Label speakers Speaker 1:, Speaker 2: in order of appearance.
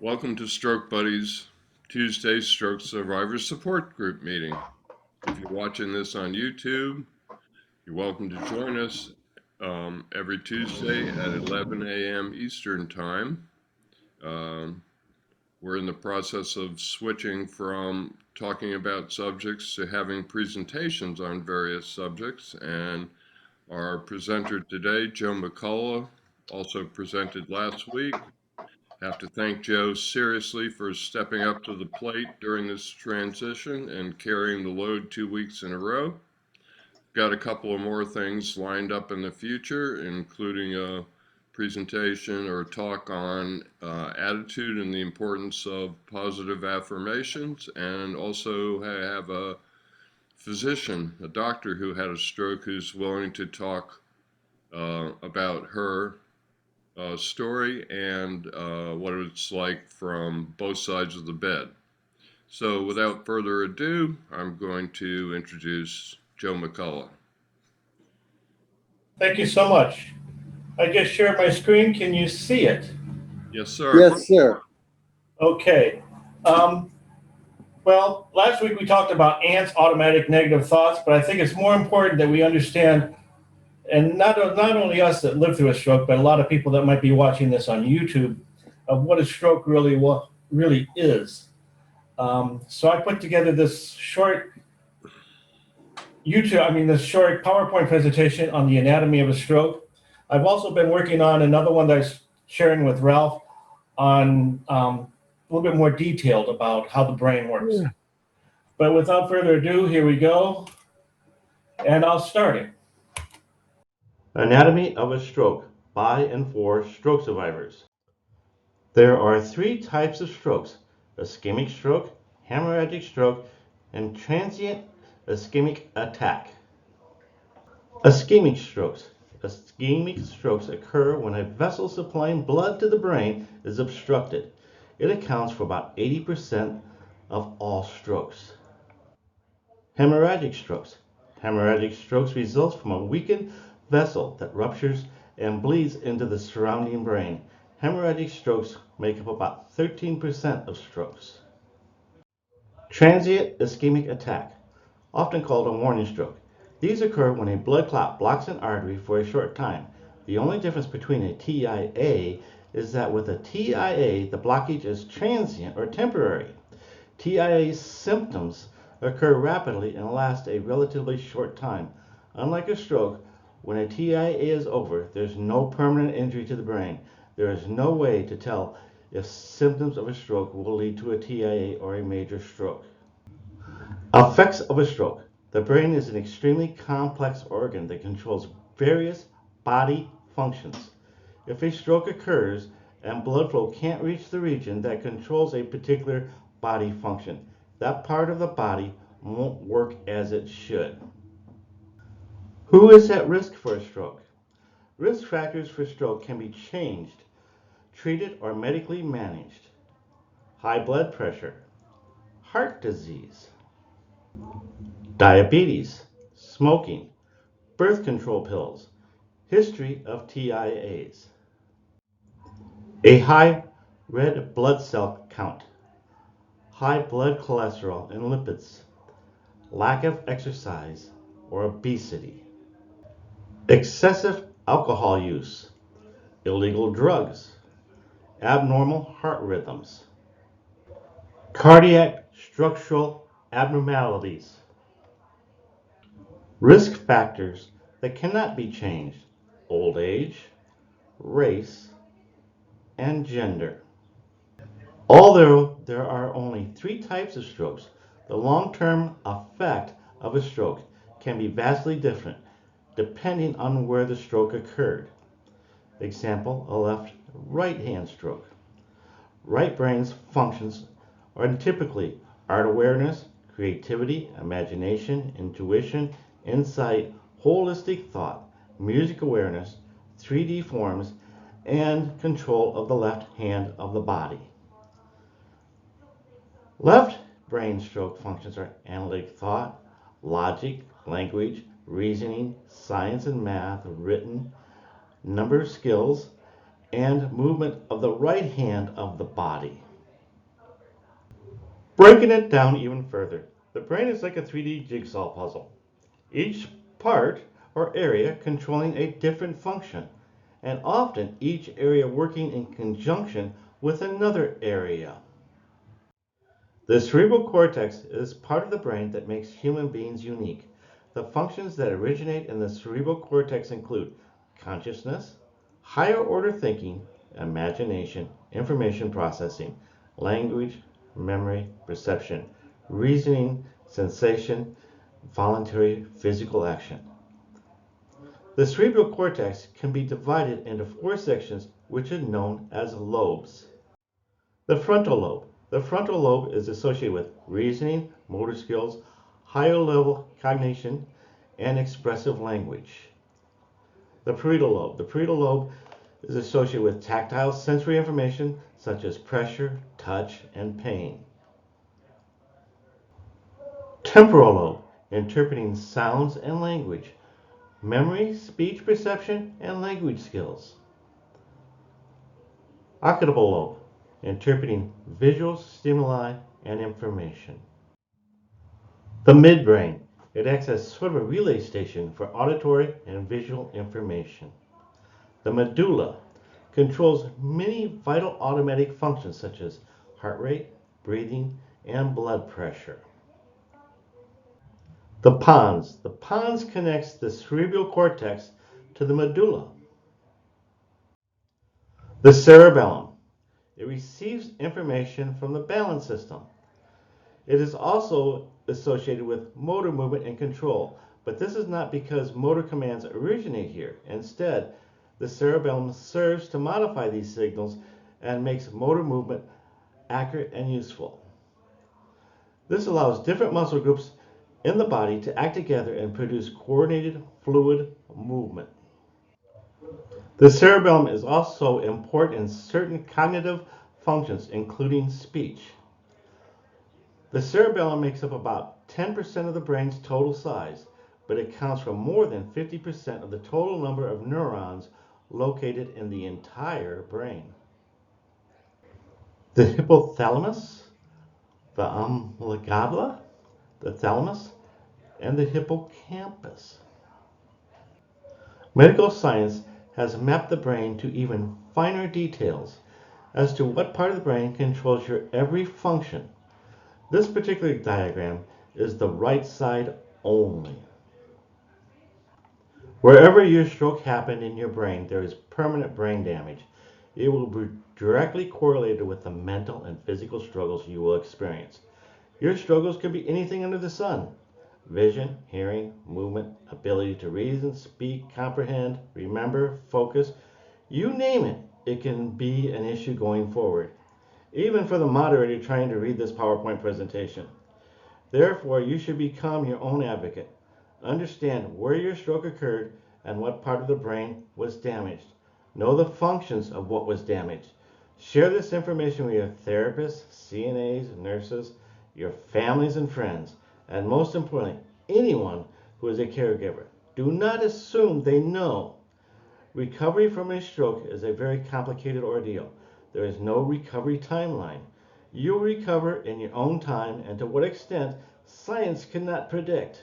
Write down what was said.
Speaker 1: Welcome to Stroke Buddies Tuesday Stroke Survivor Support Group meeting. If you're watching this on YouTube, you're welcome to join us every Tuesday at 11 a.m. Eastern Time. We're in the process of switching from talking about subjects to having presentations on various subjects, and our presenter today, Joe McCollough, also presented last week. Have to thank Joe seriously for stepping up to the plate during this transition and carrying the load 2 weeks in a row. Got a couple of more things lined up in the future, including a presentation or a talk on attitude and the importance of positive affirmations, and also have a physician, a doctor who had a stroke, who's willing to talk about her story and what it's like from both sides of the bed. So without further ado, I'm going to introduce Joe McCollough.
Speaker 2: Thank you so much. I just shared my screen. Can you see it?
Speaker 1: Yes, sir.
Speaker 3: Yes, sir.
Speaker 2: Okay. Well, last week we talked about ants, automatic negative thoughts, but I think it's more important that we understand, and not only us that live through a stroke, but a lot of people that might be watching this on YouTube, of what a stroke really is. So I put together this short this short PowerPoint presentation on the anatomy of a stroke. I've also been working on another one that I'm sharing with Ralph on a little bit more detailed about how the brain works. Yeah. But without further ado, here we go, and I'll start it.
Speaker 4: Anatomy of a stroke by and for stroke survivors. There are three types of strokes: ischemic stroke, hemorrhagic stroke, and transient ischemic attack. Ischemic strokes. Ischemic strokes occur when a vessel supplying blood to the brain is obstructed. It accounts for about 80% of all strokes. Hemorrhagic strokes. Hemorrhagic strokes result from a weakened vessel that ruptures and bleeds into the surrounding brain. Hemorrhagic strokes make up about 13% of strokes. Transient ischemic attack, often called a warning stroke. These occur when a blood clot blocks an artery for a short time. The only difference between a TIA is that with a TIA, the blockage is transient or temporary. TIA symptoms occur rapidly and last a relatively short time. Unlike a stroke, when a TIA is over, there's no permanent injury to the brain. There is no way to tell if symptoms of a stroke will lead to a TIA or a major stroke. Effects of a stroke. The brain is an extremely complex organ that controls various body functions. If a stroke occurs and blood flow can't reach the region that controls a particular body function, that part of the body won't work as it should. Who is at risk for a stroke? Risk factors for stroke can be changed, treated, or medically managed. High blood pressure, heart disease, diabetes, smoking, birth control pills, history of TIAs. A high red blood cell count, high blood cholesterol and lipids, lack of exercise or obesity, excessive alcohol use, illegal drugs, abnormal heart rhythms, cardiac structural abnormalities. Risk factors that cannot be changed: old age, race, and gender. Although there are only three types of strokes, the long-term effect of a stroke can be vastly different depending on where the stroke occurred. Example, a left-right hand stroke. Right brain's functions are typically art awareness, creativity, imagination, intuition, insight, holistic thought, music awareness, 3D forms, and control of the left hand of the body. Left brain stroke functions are analytic thought, logic, language, reasoning, science and math, written, number skills, and movement of the right hand of the body. Breaking it down even further, the brain is like a 3D jigsaw puzzle. Each part or area controlling a different function, and often each area working in conjunction with another area. The cerebral cortex is part of the brain that makes human beings unique. The functions that originate in the cerebral cortex include consciousness, higher order thinking, imagination, information processing, language, memory, perception, reasoning, sensation, voluntary physical action. The cerebral cortex can be divided into 4 sections, which are known as lobes. The frontal lobe. The frontal lobe is associated with reasoning, motor skills, higher level cognition, and expressive language. The parietal lobe. The parietal lobe is associated with tactile sensory information such as pressure, touch, and pain. Temporal lobe, interpreting sounds and language, memory, speech perception, and language skills. Occipital lobe, interpreting visual stimuli and information. The midbrain, it acts as sort of a relay station for auditory and visual information. The medulla controls many vital automatic functions such as heart rate, breathing, and blood pressure. The pons. The pons connects the cerebral cortex to the medulla. The cerebellum. It receives information from the balance system. It is also associated with motor movement and control, but this is not because motor commands originate here. Instead, the cerebellum serves to modify these signals and makes motor movement accurate and useful. This allows different muscle groups in the body to act together and produce coordinated fluid movement. The cerebellum is also important in certain cognitive functions, including speech. The cerebellum makes up about 10% of the brain's total size, but it accounts for more than 50% of the total number of neurons located in the entire brain. The hypothalamus, the amygdala, the thalamus, and the hippocampus. Medical science has mapped the brain to even finer details as to what part of the brain controls your every function. This particular diagram is the right side only. Wherever your stroke happened in your brain, there is permanent brain damage. It will be directly correlated with the mental and physical struggles you will experience. Your struggles could be anything under the sun: vision, hearing, movement, ability to reason, speak, comprehend, remember, focus. You name it, it can be an issue going forward, even for the moderator trying to read this PowerPoint presentation. Therefore, you should become your own advocate. Understand where your stroke occurred and what part of the brain was damaged. Know the functions of what was damaged. Share this information with your therapists, CNAs, nurses, your families and friends, and most importantly, anyone who is a caregiver. Do not assume they know. Recovery from a stroke is a very complicated ordeal. There is no recovery timeline. You'll recover in your own time, and to what extent, science cannot predict.